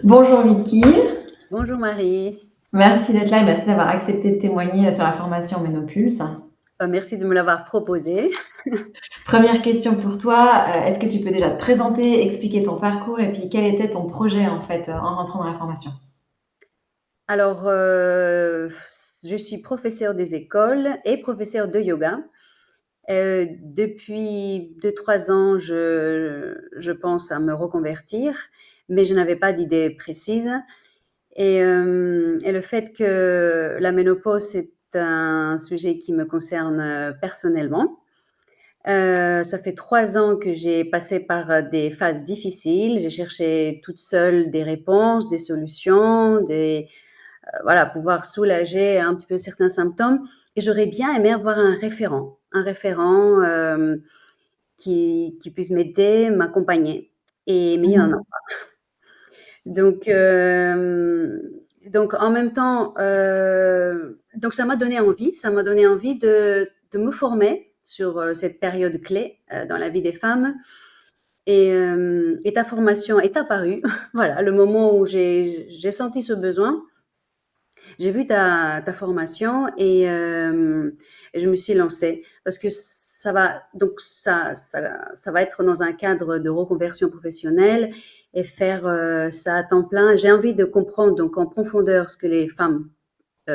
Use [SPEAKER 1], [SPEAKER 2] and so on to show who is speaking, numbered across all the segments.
[SPEAKER 1] Bonjour Vicky,
[SPEAKER 2] Bonjour Marie.
[SPEAKER 1] merci d'être là et merci d'avoir accepté de témoigner sur la formation Ménopulse.
[SPEAKER 2] Merci de me l'avoir proposé.
[SPEAKER 1] Première question pour toi, est-ce que tu peux déjà te présenter, expliquer ton parcours et puis quel était ton projet en fait en rentrant dans la formation?
[SPEAKER 2] Alors, je suis professeure des écoles et professeure de yoga. Depuis 2 3 ans, je pense à me reconvertir, mais je n'avais pas d'idée précise et le fait que la ménopause, c'est un sujet qui me concerne, personnellement. Ça fait 3 ans que j'ai passé par, des phases difficiles. J'ai cherché toute seule des réponses, des solutions, voilà, pouvoir soulager un petit peu certains symptômes et j'aurais bien aimé avoir un référent, qui puisse m'aider, m'accompagner mais il y en a.
[SPEAKER 1] Mmh.
[SPEAKER 2] Donc en même temps, donc ça m'a donné envie de me former sur, cette période clé, dans la vie des femmes et ta formation est apparue. Voilà, le moment où j'ai senti ce besoin, j'ai vu ta formation et je me suis lancée parce que ça va être dans un cadre de reconversion professionnelle et faire, ça à temps plein. J'ai envie de comprendre donc en profondeur ce que les femmes,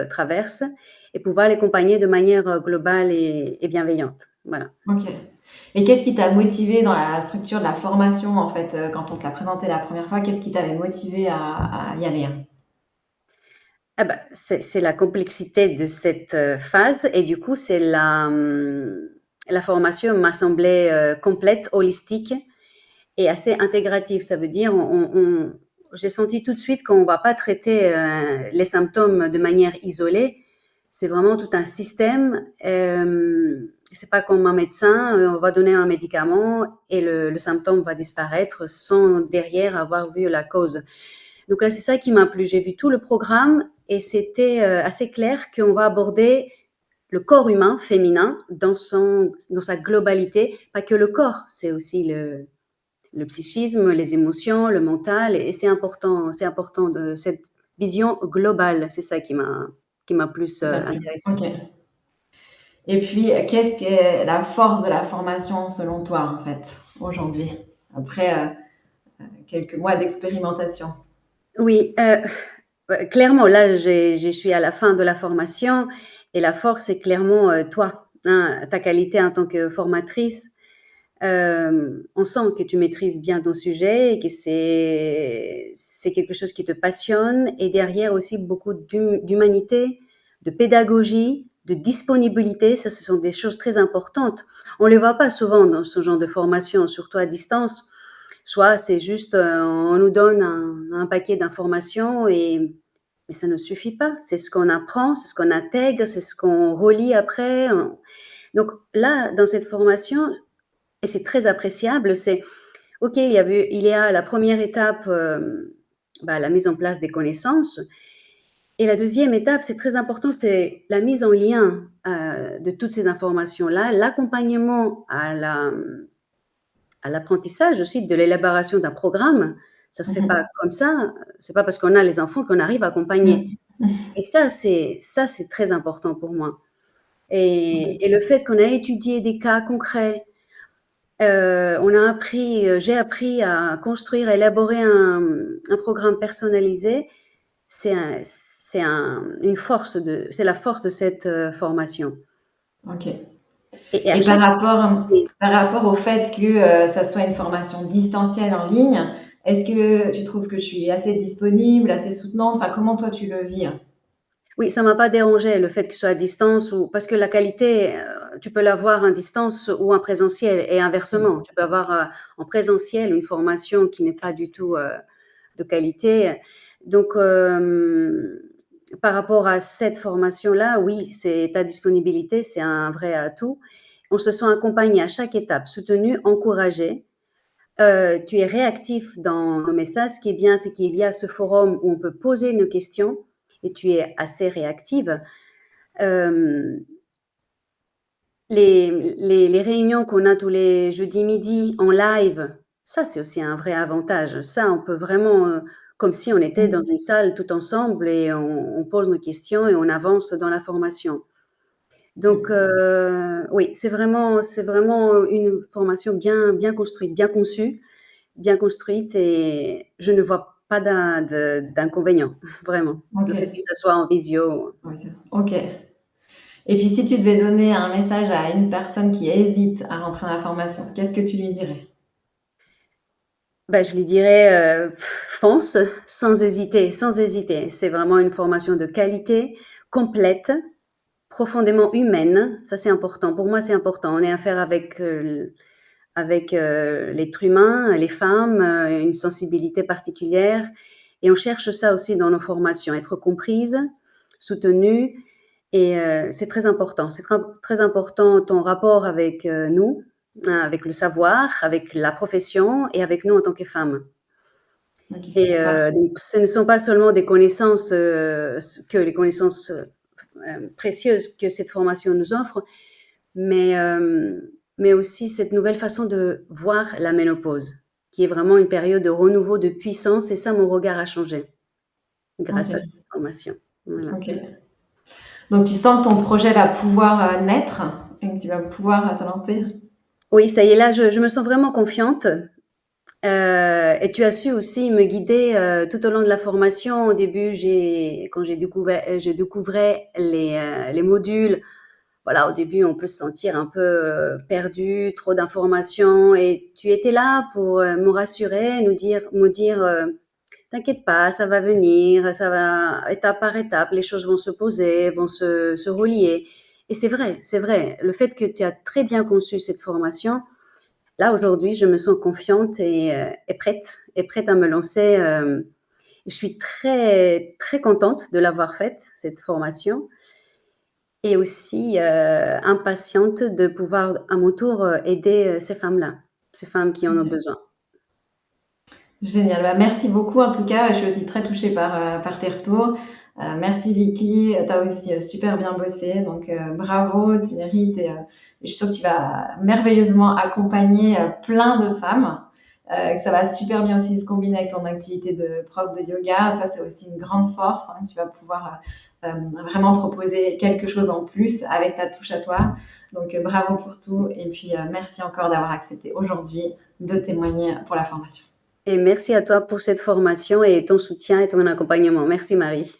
[SPEAKER 2] traversent et pouvoir les accompagner de manière, globale et bienveillante. Voilà.
[SPEAKER 1] OK. Et qu'est-ce qui t'a motivé dans la structure de la formation en fait, quand on te l'a présentée la première fois? Qu'est-ce qui t'avait motivé à y aller, hein?
[SPEAKER 2] Ah bah, c'est la complexité de cette, phase et du coup, la formation m'a semblé, complète, holistique et assez intégrative. Ça veut dire j'ai senti tout de suite qu'on ne va pas traiter, les symptômes de manière isolée. C'est vraiment tout un système, c'est pas comme un médecin, on va donner un médicament et le symptôme va disparaître sans derrière avoir vu la cause. Donc là, c'est ça qui m'a plu. J'ai vu tout le programme et c'était assez clair qu'on va aborder le corps humain féminin dans sa globalité, pas que le corps, c'est aussi le psychisme, les émotions, le mental, et c'est important de cette vision globale. C'est ça qui m'a plus
[SPEAKER 1] Qui t'a plu?
[SPEAKER 2] intéressée.
[SPEAKER 1] OK. Et puis, qu'est-ce qui est la force de la formation selon toi en fait, aujourd'hui? Après, quelques mois d'expérimentation.
[SPEAKER 2] Oui, clairement, là, je suis à la fin de la formation et la force, c'est clairement toi, hein, ta qualité en tant que formatrice. On sent que tu maîtrises bien ton sujet et que c'est quelque chose qui te passionne et derrière aussi beaucoup d'humanité, de pédagogie, de disponibilité. Ça, ce sont des choses très importantes. On ne les voit pas souvent dans ce genre de formation, surtout à distance. Soit c'est juste, on nous donne un paquet d'informations mais ça ne suffit pas. C'est ce qu'on apprend, c'est ce qu'on intègre, c'est ce qu'on relie après. Donc là, dans cette formation, et c'est très appréciable, c'est OK, il y a la première étape, la mise en place des connaissances et la deuxième étape, c'est très important, c'est la mise en lien, de toutes ces informations-là, l'accompagnement à l'apprentissage aussi de l'élaboration d'un programme. Ça se fait pas
[SPEAKER 1] Mmh.
[SPEAKER 2] comme ça, c'est pas parce qu'on a les enfants qu'on arrive à accompagner
[SPEAKER 1] Mmh.
[SPEAKER 2] et ça, c'est très important pour moi et
[SPEAKER 1] OK.
[SPEAKER 2] le fait qu'on a étudié des cas concrets. J'ai appris à construire, à élaborer un programme personnalisé. C'est la force de cette, formation
[SPEAKER 1] OK.
[SPEAKER 2] et à
[SPEAKER 1] Et
[SPEAKER 2] chaque oui.
[SPEAKER 1] par rapport au fait que, ça soit une formation distancielle en ligne, est-ce que tu trouves que je suis assez disponible, assez soutenante? Enfin, comment toi tu le vis?
[SPEAKER 2] Oui, ça m'a pas dérangé le fait que ce soit à distance ou parce que la qualité, tu peux l'avoir à distance ou en présentiel et
[SPEAKER 1] Mmh.
[SPEAKER 2] inversement. Tu peux avoir, en présentiel une formation qui n'est pas du tout, de qualité. Donc, par rapport à cette formation-là, oui, c'est ta disponibilité, c'est un vrai atout. On se sent accompagné à chaque étape, soutenu, encouragé. Tu es réactif dans nos messages. Ce qui est bien, c'est qu'il y a ce forum où on peut poser nos questions et tu es assez réactive. Hem, les réunions qu'on a tous les jeudis midi en live, ça, c'est aussi un vrai avantage. Ça, on peut vraiment, comme si on était dans
[SPEAKER 1] Mmh.
[SPEAKER 2] une salle tout ensemble et on pose nos questions et on avance dans la formation. Donc
[SPEAKER 1] Mmh.
[SPEAKER 2] oui, c'est vraiment une formation bien construite, bien conçue, bien construite et je ne vois pas d'inconvénient, vraiment. Le fait que
[SPEAKER 1] OK.
[SPEAKER 2] ça soit en visio.
[SPEAKER 1] Ouais, OK. Et puis si tu devais donner un message à une personne qui hésite à rentrer dans la formation, qu'est-ce que tu lui dirais?
[SPEAKER 2] Bah, je lui dirais, fonce sans hésiter, sans hésiter. C'est vraiment une formation de qualité, complète, profondément humaine. Ça, c'est important. Pour moi, c'est important. On est à faire avec l'être humain, les femmes, une sensibilité particulière et on cherche ça aussi dans nos formations, être comprise, soutenue et c'est très important. C'est très important ton rapport avec, nous, hein, avec le savoir, avec la profession et avec nous en tant que femmes.
[SPEAKER 1] OK,
[SPEAKER 2] Et
[SPEAKER 1] parfait.
[SPEAKER 2] donc ce ne sont pas seulement des connaissances, que les connaissances, précieuses que cette formation nous offre, mais aussi cette nouvelle façon de voir la ménopause, qui est vraiment une période de renouveau, de puissance et ça, mon regard a changé grâce à
[SPEAKER 1] OK,
[SPEAKER 2] cette formation. Voilà.
[SPEAKER 1] OK. Donc tu sens que ton projet va pouvoir, naître et que tu vas pouvoir, te lancer?
[SPEAKER 2] Oui, ça y est, là, je me sens vraiment confiante, et tu as su aussi me guider, tout au long de la formation. Au début, quand je découvrais les modules. Voilà, au début, on peut se sentir un peu perdu, trop d'informations, et tu étais là pour me rassurer, me dire, t'inquiète pas, ça va venir, ça va étape par étape, les choses vont se poser, vont se relier. Et c'est vrai, c'est vrai. Le fait que tu as très bien conçu cette formation, là aujourd'hui, je me sens confiante et prête à me lancer. Je suis très très contente de l'avoir faite cette formation. Et aussi, impatiente de pouvoir à mon tour, aider, ces femmes-là, ces femmes qui en ont
[SPEAKER 1] OK.
[SPEAKER 2] besoin.
[SPEAKER 1] Génial. Bah, merci beaucoup en tout cas. Je suis aussi très touchée par tes retours. Merci Vicky, tu as aussi, super bien bossé donc bravo, tu mérites et je suis sûre que tu vas merveilleusement accompagner, plein de femmes, que ça va super bien aussi se combiner avec ton activité de prof de yoga. Ça, c'est aussi une grande force, hein, tu vas pouvoir, vraiment proposer quelque chose en plus avec ta touche à toi. Donc bravo pour tout et puis, merci encore d'avoir accepté aujourd'hui de témoigner pour la formation.
[SPEAKER 2] Et merci à toi pour cette formation et ton soutien et ton accompagnement. Merci Marie.